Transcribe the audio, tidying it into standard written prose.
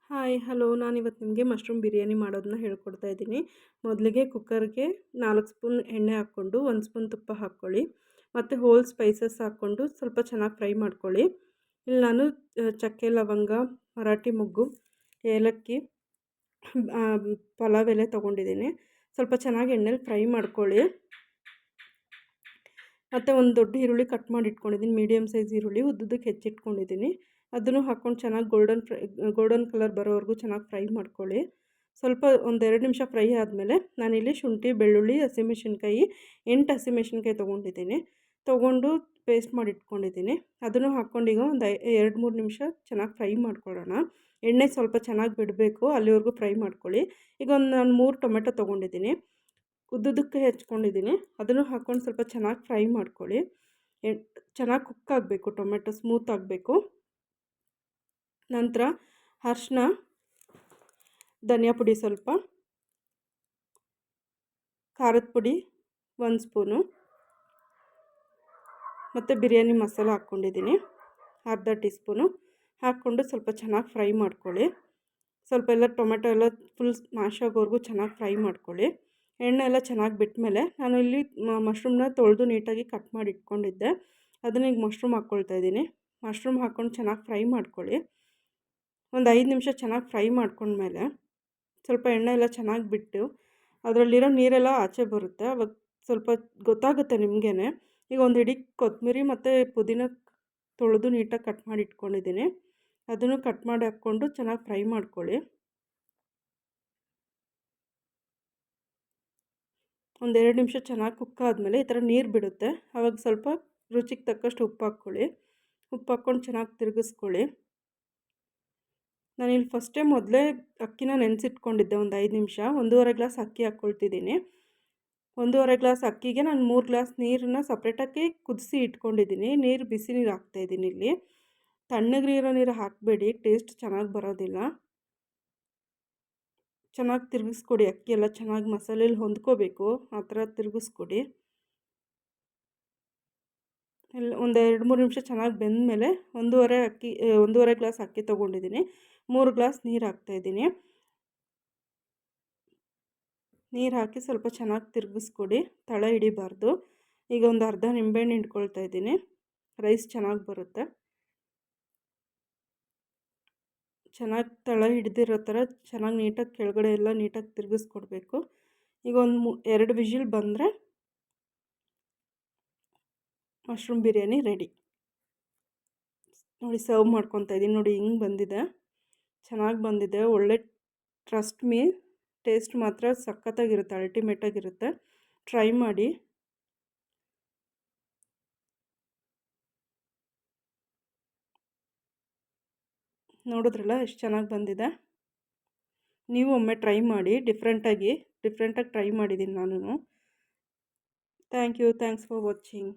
Hi hello ನಾನಿವತ್ತು ನಿಮಗೆ mushroom biryani ಮಾಡೋದನ್ನ ಹೇಳ್ಕೊಡ್ತಾ ಇದ್ದೀನಿ. ಮೊದಲಿಗೆ ಕುಕ್ಕರ್ಗೆ 4 ಸ್ಪೂನ್ ಎಣ್ಣೆ ಹಾಕ್ಕೊಂಡು 1 ಸ್ಪೂನ್ ತುಪ್ಪ ಹಾಕ್ಕೊಳ್ಳಿ. ಮತ್ತು ಹೋಲ್ ಸ್ಪೈಸಸ್ ಹಾಕ್ಕೊಂಡು ಸ್ವಲ್ಪ ಚೆನ್ನಾಗಿ ಫ್ರೈ ಮಾಡ್ಕೊಳ್ಳಿ. ಇಲ್ಲಿ ನಾನು ಚಕ್ಕೆ, ಲವಂಗ, ಮರಾಠಿ ಮೊಗ್ಗು, ಏಲಕ್ಕಿ, ಪಲಾವ್ ಎಲೆ ತೊಗೊಂಡಿದ್ದೀನಿ. ಸ್ವಲ್ಪ ಚೆನ್ನಾಗಿ ಎಣ್ಣೆಲಿ ಫ್ರೈ ಮಾಡ್ಕೊಳ್ಳಿ. ಮತ್ತು ಒಂದು ದೊಡ್ಡ ಈರುಳ್ಳಿ ಕಟ್ ಮಾಡಿ ಇಟ್ಕೊಂಡಿದ್ದೀನಿ, ಮೀಡಿಯಮ್ ಸೈಜ್ ಈರುಳ್ಳಿ ಉದ್ದುದಕ್ಕೆ ಹೆಚ್ಚಿಟ್ಕೊಂಡಿದ್ದೀನಿ. ಅದನ್ನು ಹಾಕ್ಕೊಂಡು ಚೆನ್ನಾಗಿ ಗೋಲ್ಡನ್ ಕಲರ್ ಬರೋವರೆಗೂ ಚೆನ್ನಾಗಿ ಫ್ರೈ ಮಾಡ್ಕೊಳ್ಳಿ. ಸ್ವಲ್ಪ ಒಂದು 2 ನಿಮಿಷ ಫ್ರೈ ಆದಮೇಲೆ ನಾನಿಲ್ಲಿ ಶುಂಠಿ, ಬೆಳ್ಳುಳ್ಳಿ, ಹಸಿಮೆಣಸಿನ್ಕಾಯಿ 8 ಹಸಿಮೆಣಸಿನ್ಕಾಯಿ ತೊಗೊಂಡು ಪೇಸ್ಟ್ ಮಾಡಿ ಇಟ್ಕೊಂಡಿದ್ದೀನಿ. ಅದನ್ನು ಹಾಕ್ಕೊಂಡು ಈಗ ಒಂದು 2-3 ನಿಮಿಷ ಚೆನ್ನಾಗಿ ಫ್ರೈ ಮಾಡ್ಕೊಳ್ಳೋಣ. ಎಣ್ಣೆ ಸ್ವಲ್ಪ ಚೆನ್ನಾಗಿ ಬಿಡಬೇಕು, ಅಲ್ಲಿವರೆಗೂ ಫ್ರೈ ಮಾಡ್ಕೊಳ್ಳಿ. ಈಗ ನಾನು 3 ಟೊಮೆಟೊ ತೊಗೊಂಡಿದ್ದೀನಿ, ಉದ್ದುದಕ್ಕೆ ಹೆಚ್ಕೊಂಡಿದ್ದೀನಿ. ಅದನ್ನು ಹಾಕ್ಕೊಂಡು ಸ್ವಲ್ಪ ಚೆನ್ನಾಗಿ ಫ್ರೈ ಮಾಡ್ಕೊಳ್ಳಿ. ಚೆನ್ನಾಗಿ ಕುಕ್ ಆಗಬೇಕು, ಟೊಮೆಟೊ ಸ್ಮೂತ್ ಆಗಬೇಕು. ನಂತರ ಅರಿಶಿನ, ಧನಿಯಾ ಪುಡಿ ಸ್ವಲ್ಪ, ಖಾರದ ಪುಡಿ 1 ಸ್ಪೂನು, ಮತ್ತು ಬಿರಿಯಾನಿ ಮಸಾಲ ಹಾಕ್ಕೊಂಡಿದ್ದೀನಿ ಅರ್ಧ ಟೀ ಸ್ಪೂನು. ಹಾಕ್ಕೊಂಡು ಸ್ವಲ್ಪ ಚೆನ್ನಾಗಿ ಫ್ರೈ ಮಾಡ್ಕೊಳ್ಳಿ. ಸ್ವಲ್ಪ ಎಲ್ಲ ಟೊಮೆಟೊ ಎಲ್ಲ ಫುಲ್ ಸ್ಮ್ಯಾಶ್ ಆಗೋವರೆಗೂ ಚೆನ್ನಾಗಿ ಫ್ರೈ ಮಾಡ್ಕೊಳ್ಳಿ. ಎಣ್ಣೆ ಎಲ್ಲ ಚೆನ್ನಾಗಿ ಬಿಟ್ಟಮೇಲೆ ನಾನು ಇಲ್ಲಿ ಮಶ್ರೂಮ್ನ ತೊಳೆದು ನೀಟಾಗಿ ಕಟ್ ಮಾಡಿ ಇಟ್ಕೊಂಡಿದ್ದೆ. ಅದನ್ನು ಈಗ ಮಶ್ರೂಮ್ ಹಾಕ್ಕೊಳ್ತಾಯಿದ್ದೀನಿ. ಮಶ್ರೂಮ್ ಹಾಕ್ಕೊಂಡು ಚೆನ್ನಾಗಿ ಫ್ರೈ ಮಾಡ್ಕೊಳ್ಳಿ. ಒಂದು 5 ನಿಮಿಷ ಚೆನ್ನಾಗಿ ಫ್ರೈ ಮಾಡ್ಕೊಂಡ್ಮೇಲೆ ಸ್ವಲ್ಪ ಎಣ್ಣೆ ಎಲ್ಲ ಚೆನ್ನಾಗಿ ಬಿಟ್ಟು ಅದರಲ್ಲಿರೋ ನೀರೆಲ್ಲ ಆಚೆ ಬರುತ್ತೆ. ಅವಾಗ ಸ್ವಲ್ಪ ಗೊತ್ತಾಗುತ್ತೆ ನಿಮಗೇ. ಈಗ ಒಂದು ಹಿಡಿ ಕೊತ್ತಂಬರಿ ಮತ್ತು ಪುದೀನ ತೊಳೆದು ನೀಟಾಗಿ ಕಟ್ ಮಾಡಿ ಇಟ್ಕೊಂಡಿದ್ದೀನಿ. ಅದನ್ನು ಕಟ್ ಮಾಡಿ ಹಾಕ್ಕೊಂಡು ಚೆನ್ನಾಗಿ ಫ್ರೈ ಮಾಡ್ಕೊಳ್ಳಿ. ಒಂದು 2 ನಿಮಿಷ ಚೆನ್ನಾಗಿ ಕುಕ್ ಆದಮೇಲೆ ಈ ಥರ ನೀರು ಬಿಡುತ್ತೆ. ಆವಾಗ ಸ್ವಲ್ಪ ರುಚಿಗೆ ತಕ್ಕಷ್ಟು ಉಪ್ಪು ಹಾಕ್ಕೊಳ್ಳಿ. ಉಪ್ಪು ಹಾಕ್ಕೊಂಡು ಚೆನ್ನಾಗಿ ತಿರುಗಿಸ್ಕೊಳ್ಳಿ. ನಾನಿಲ್ಲಿ ಫಸ್ಟೇ ಮೊದಲೇ ಅಕ್ಕಿನ ನೆನೆಸಿಟ್ಕೊಂಡಿದ್ದೆ ಒಂದು 5 ನಿಮಿಷ. 1.5 ಗ್ಲಾಸ್ ಅಕ್ಕಿ ಹಾಕ್ಕೊಳ್ತಿದ್ದೀನಿ. 1.5 ಗ್ಲಾಸ್ ಅಕ್ಕಿಗೆ ನಾನು 3 ಗ್ಲಾಸ್ ನೀರನ್ನ ಸಪ್ರೇಟಾಗಿ ಕುದಿಸಿ ಇಟ್ಕೊಂಡಿದ್ದೀನಿ. ಬಿಸಿ ನೀರು ಹಾಕ್ತಾಯಿದ್ದೀನಿ ಇಲ್ಲಿ. ತಣ್ಣಗಿರೋ ನೀರು ಹಾಕಬೇಡಿ, ಟೇಸ್ಟ್ ಚೆನ್ನಾಗಿ ಬರೋದಿಲ್ಲ. ಚೆನ್ನಾಗಿ ತಿರುಗಿಸ್ಕೊಡಿ. ಅಕ್ಕಿ ಎಲ್ಲ ಚೆನ್ನಾಗಿ ಮಸಾಲೆಯಲ್ಲಿ ಹೊಂದ್ಕೋಬೇಕು, ಆ ಥರ ತಿರುಗಿಸ್ಕೊಡಿ. ಒಂದು 2-3 ನಿಮಿಷ ಚೆನ್ನಾಗಿ ಬೆಂದಮೇಲೆ 1.5 ಗ್ಲಾಸ್ ಅಕ್ಕಿ ತೊಗೊಂಡಿದ್ದೀನಿ, 3 ಗ್ಲಾಸ್ ನೀರು ಹಾಕ್ತಾಯಿದ್ದೀನಿ. ನೀರು ಹಾಕಿ ಸ್ವಲ್ಪ ಚೆನ್ನಾಗಿ ತಿರುಗಿಸ್ಕೊಡಿ, ತಳ ಹಿಡಿಬಾರ್ದು. ಈಗ ಒಂದು ಅರ್ಧ ನಿಂಬೆಹಣ್ಣು ಹಿಂಡ್ಕೊಳ್ತಾ ಇದ್ದೀನಿ. ರೈಸ್ ಚೆನ್ನಾಗಿ ಬರುತ್ತೆ. ಚೆನ್ನಾಗಿ ತಳ ಹಿಡ್ದಿರೋ ಥರ ಚೆನ್ನಾಗಿ ನೀಟಾಗಿ ಕೆಳಗಡೆ ಎಲ್ಲ ನೀಟಾಗಿ ತಿರುಗಿಸ್ಕೊಡ್ಬೇಕು. ಈಗ ಒಂದು 2 ವಿಷಿಲ್ ಬಂದರೆ ಮಶ್ರೂಮ್ ಬಿರಿಯಾನಿ ರೆಡಿ. ನೋಡಿ, ಸರ್ವ್ ಮಾಡ್ಕೊತಾ ಇದ್ದೀನಿ. ನೋಡಿ ಹಿಂಗೆ ಬಂದಿದೆ, ಚೆನ್ನಾಗಿ ಬಂದಿದೆ. ಒಳ್ಳೆ ಟ್ರಸ್ಟ್ ಮೀ, ಟೇಸ್ಟ್ ಮಾತ್ರ ಸಖತ್ತಾಗಿರುತ್ತೆ, ಅಲ್ಟಿಮೇಟಾಗಿರುತ್ತೆ. ಟ್ರೈ ಮಾಡಿ. ನೋಡಿದ್ರಲ್ಲ ಎಷ್ಟು ಚೆನ್ನಾಗಿ ಬಂದಿದೆ. ನೀವು ಒಮ್ಮೆ ಟ್ರೈ ಮಾಡಿ. ಡಿಫ್ರೆಂಟಾಗಿ ಟ್ರೈ ಮಾಡಿದ್ದೀನಿ ನಾನು. Thanks for watching.